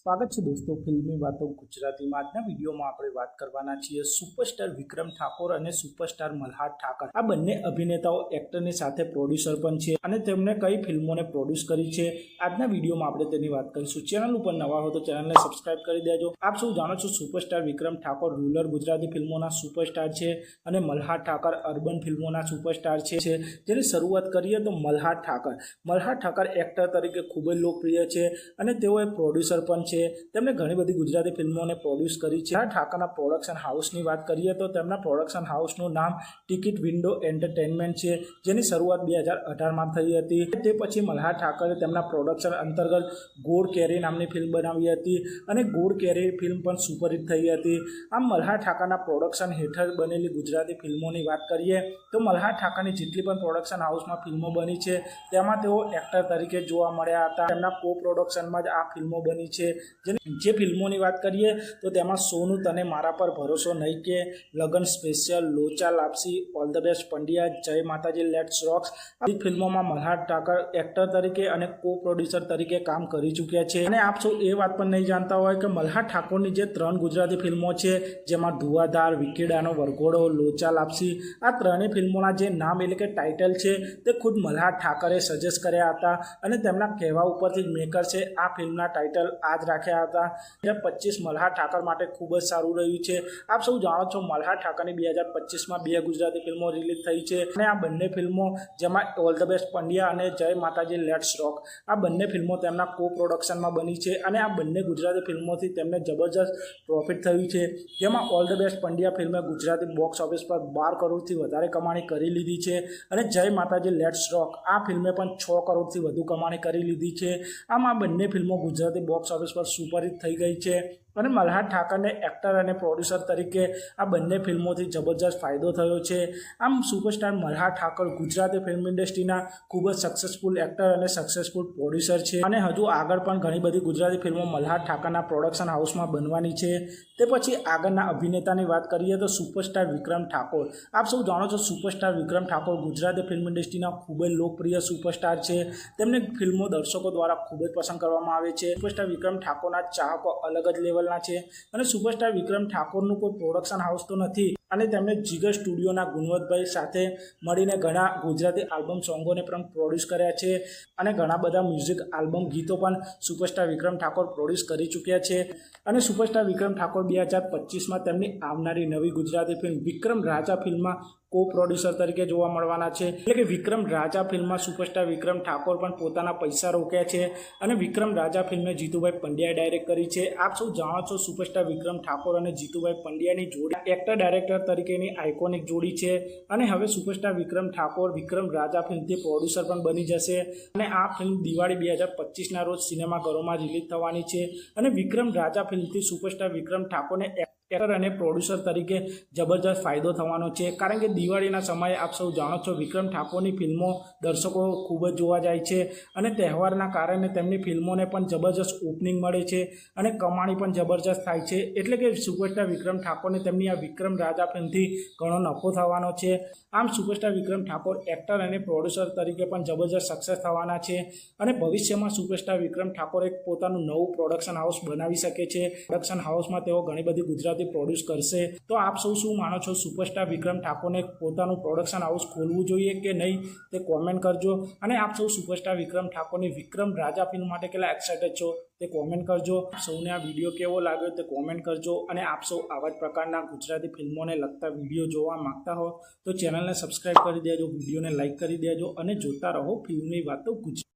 સ્વાગત છે દોસ્તો ફિલ્મી વાતો ગુજરાતીમાં। આજના વિડીયોમાં આપણે વાત કરવાના છીએ સુપરસ્ટાર વિક્રમ ઠાકોર અને સુપરસ્ટાર મલ્હાર ઠાકર। આ બંને અભિનેતાઓ એક્ટરની સાથે પ્રોડ્યુસર પણ છે અને તેમણે કઈ ફિલ્મોને પ્રોડ્યુસ કરી છે આજના વિડીયોમાં આપણે તેની વાત કરીશું। ચેનલ ઉપર નવા હો તો ચેનલને સબસ્ક્રાઇબ કરી દેજો। આપ સૌ જાણો છો સુપરસ્ટાર વિક્રમ ઠાકોર રૂરલ ગુજરાતી ફિલ્મોના સુપરસ્ટાર છે અને મલ્હાર ઠાકર અર્બન ફિલ્મોના સુપરસ્ટાર છે। જેની શરૂઆત કરીએ તો મલ્હાર ઠાકર એક્ટર તરીકે ખૂબ જ લોકપ્રિય છે અને તેઓ એક પ્રોડ્યુસર પણ છે। તેમણે ઘણી બધી ગુજરાતી ફિલ્મોને પ્રોડ્યુસ કરી છે। ઠાકરના પ્રોડક્શન હાઉસની વાત કરીએ તો તેમના પ્રોડક્શન હાઉસનું નામ ટિકિટ વિન્ડો એન્ટરટેનમેન્ટ છે, જેની શરૂઆત 2018માં થઈ હતી। તે પછી મલ્હાર ઠાકરે તેમના પ્રોડક્શન અંતર્ગત ગોળ કેરી નામની ફિલ્મ બનાવી હતી અને ગોળ કેરી ફિલ્મ પણ સુપરહિટ થઈ હતી। આમ મલ્હાર ઠાકરના પ્રોડક્શન હેઠળ બનેલી ગુજરાતી ફિલ્મોની વાત કરીએ તો મલ્હાર ઠાકરની જેટલી પણ પ્રોડક્શન હાઉસમાં ફિલ્મો બની છે તેમાં તેઓ એક્ટર તરીકે જોવા મળ્યા હતા। તેમના કો પ્રોડક્શનમાં જ આ ફિલ્મો બની છે। જે ફિલ્મોની વાત કરીએ તો તેમાં સોનું તને મારા પર ભરોસો નહીં કે, લગન સ્પેશિયલ, લોચા લાપસી, ઓલ ધ બેસ્ટ પંડ્યા, જય માતાજી, લેટ્સ રોક્સ આ ફિલ્મોમાં મલ્હાર ઠાકર એક્ટર તરીકે અને કો પ્રોડ્યુસર તરીકે કામ કરી ચૂક્યા છે। અને આપ સૌ એ વાત પણ નહીં જાણતા હોય કે મલ્હાર ઠાકોરની જે 3 ગુજરાતી ફિલ્મો છે જેમાં ધુઆધાર, વિકીડાનો વરઘોડો, લોચા લાપસી આ ત્રણેય ફિલ્મોના જે નામ એટલે કે ટાઇટલ છે તે ખુદ મલ્હાર ઠાકરે સજેસ્ટ કર્યા હતા અને તેમના કહેવા ઉપરથી મેકર છે આ ફિલ્મના ટાઇટલ આ જ રાખ્યા હતા। 2025 મલ્હાર ઠાકર માટે ખૂબ જ સારું રહ્યું છે। આપ સૌ જાણો છો મલ્હાર ઠાકરની 2025માં 2 ગુજરાતી ફિલ્મો રિલીઝ થઈ છે અને આ બંને ફિલ્મો જેમાં ઓલ ધ બેસ્ટ પંડ્યા અને જય માતાજી લેટ્સ રોક આ બંને ફિલ્મો તેમના કો પ્રોડક્શનમાં બની છે અને આ બંને ગુજરાતી ફિલ્મોથી તેમને જબરજસ્ત પ્રોફિટ થયું છે। જેમાં ઓલ ધ બેસ્ટ પંડ્યા ફિલ્મે ગુજરાતી બોક્સ ઓફિસ પર 12 કરોડથી વધારે કમાણી કરી લીધી છે અને જય માતાજી લેટ્સ રોક આ ફિલ્મે પણ 6 કરોડથી વધુ કમાણી કરી લીધી છે। આમ આ બંને ફિલ્મો ગુજરાતી બોક્સ ઓફિસ પર સુપરહિટ થઈ ગઈ છે અને મલ્હાર ઠાકરને એક્ટર અને પ્રોડ્યુસર તરીકે આ બંને ફિલ્મોથી જબરજસ્ત ફાયદો થયો છે। આમ સુપરસ્ટાર મલ્હાર ઠાકર ગુજરાતી ફિલ્મ ઇન્ડસ્ટ્રીના ખૂબ જ સક્સેસફુલ એક્ટર અને સક્સેસફુલ પ્રોડ્યુસર છે અને હજુ આગળ પણ ઘણી બધી ગુજરાતી ફિલ્મો મલ્હાર ઠાકરના પ્રોડક્શન હાઉસમાં બનવાની છે। તે પછી આગળના અભિનેતાની વાત કરીએ તો સુપરસ્ટાર વિક્રમ ઠાકોર। આપ સૌ જાણો છો સુપરસ્ટાર વિક્રમ ઠાકોર ગુજરાતી ફિલ્મ ઇન્ડસ્ટ્રીના ખૂબ જ લોકપ્રિય સુપરસ્ટાર છે। તેમને ફિલ્મો દર્શકો દ્વારા ખૂબ જ પસંદ કરવામાં આવે છે। સુપરસ્ટાર વિક્રમ ઠાકોરના ચાહકો અલગ જ લેવલ છે અને સુપરસ્ટાર વિક્રમ ઠાકોરનું કોઈ પ્રોડક્શન હાઉસ તો નથી અને તેમણે જીગર સ્ટુડિયોના ગુણવંતભાઈ સાથે મળીને ઘણા ગુજરાતી આલ્બમ સોંગોને પણ પ્રોડ્યુસ કર્યા છે અને ઘણા બધા મ્યુઝિક આલ્બમ ગીતો પણ સુપરસ્ટાર વિક્રમ ઠાકોર પ્રોડ્યુસ કરી ચૂક્યા છે અને સુપરસ્ટાર વિક્રમ ઠાકોર 2025માં તેમની આવનારી નવી ગુજરાતી ફિલ્મ વિક્રમ રાજા ફિલ્મમાં કો પ્રોડ્યુસર તરીકે જોવા મળવાના છે। એટલે કે વિક્રમ રાજા ફિલ્મમાં સુપરસ્ટાર વિક્રમ ઠાકોર પણ પોતાના પૈસા રોક્યા છે અને વિક્રમ રાજા ફિલ્મને જીતુભાઈ પંડ્યાએ ડાયરેક્ટ કરી છે। આપ સૌ જાણો છો સુપરસ્ટાર વિક્રમ ઠાકોર અને જીતુભાઈ પંડ્યાની જોડી એક્ટર ડાયરેક્ટર તરીકેની આઇકોનિક જોડી છે અને હવે સુપરસ્ટાર વિક્રમ ઠાકોર વિક્રમ રાજા ફિલ્મથી પ્રોડ્યુસર પણ બની જશે અને આ ફિલ્મ દિવાળી 2025ના રોજ સિનેમાઘરોમાં રિલીઝ થવાની છે અને વિક્રમ રાજા ફિલ્મથી સુપરસ્ટાર વિક્રમ ઠાકોરને એક્ટર અને પ્રોડ્યુસર તરીકે જબરજસ્ત ફાયદો થવાનો છે કારણ કે દિવાળીના સમયે આપ સૌ જાણો છો વિક્રમ ઠાકોરની ફિલ્મો દર્શકો ખૂબ જ જોવા જાય છે અને તહેવારના કારણે તેમની ફિલ્મોને પણ જબરજસ્ત ઓપનિંગ મળે છે અને કમાણી પણ જબરજસ્ત થાય છે। એટલે કે સુપરસ્ટાર વિક્રમ ઠાકોરને તેમની આ વિક્રમ રાજા ફિલ્મથી ઘણો નફો થવાનો છે। આમ સુપરસ્ટાર વિક્રમ ઠાકોર એક્ટર અને પ્રોડ્યુસર તરીકે પણ જબરજસ્ત સક્સેસ થવાના છે અને ભવિષ્યમાં સુપરસ્ટાર વિક્રમ ઠાકોર એક પોતાનું નવું પ્રોડક્શન હાઉસ બનાવી શકે છે। પ્રોડક્શન હાઉસમાં તેઓ ઘણી બધી ગુજરાતી પ્રોડ્યુસ કરશે। તો આપ સૌ શું માનો છો સુપરસ્ટાર વિક્રમ ઠાકોરને પોતાનું પ્રોડક્શન હાઉસ ખોલવું જોઈએ કે નહીં તે કોમેન્ટ કરજો અને આપ સૌ સુપરસ્ટાર વિક્રમ ઠાકોરની વિક્રમ રાજા ફિલ્મ માટે કેટલા એક્સાઇટેડ છો તે કોમેન્ટ કરજો। સૌને આ વિડીયો કેવો લાગ્યો તે કોમેન્ટ કરજો અને આપ સૌ આવા જ પ્રકારના ગુજરાતી ફિલ્મોને લગતા વિડીયો જોવા માંગતા હો તો ચેનલને સબસ્ક્રાઇબ કરી દેજો, વિડીયોને લાઇક કરી દેજો અને જોતા રહો ફિલ્મની વાતો ગુજરાતી।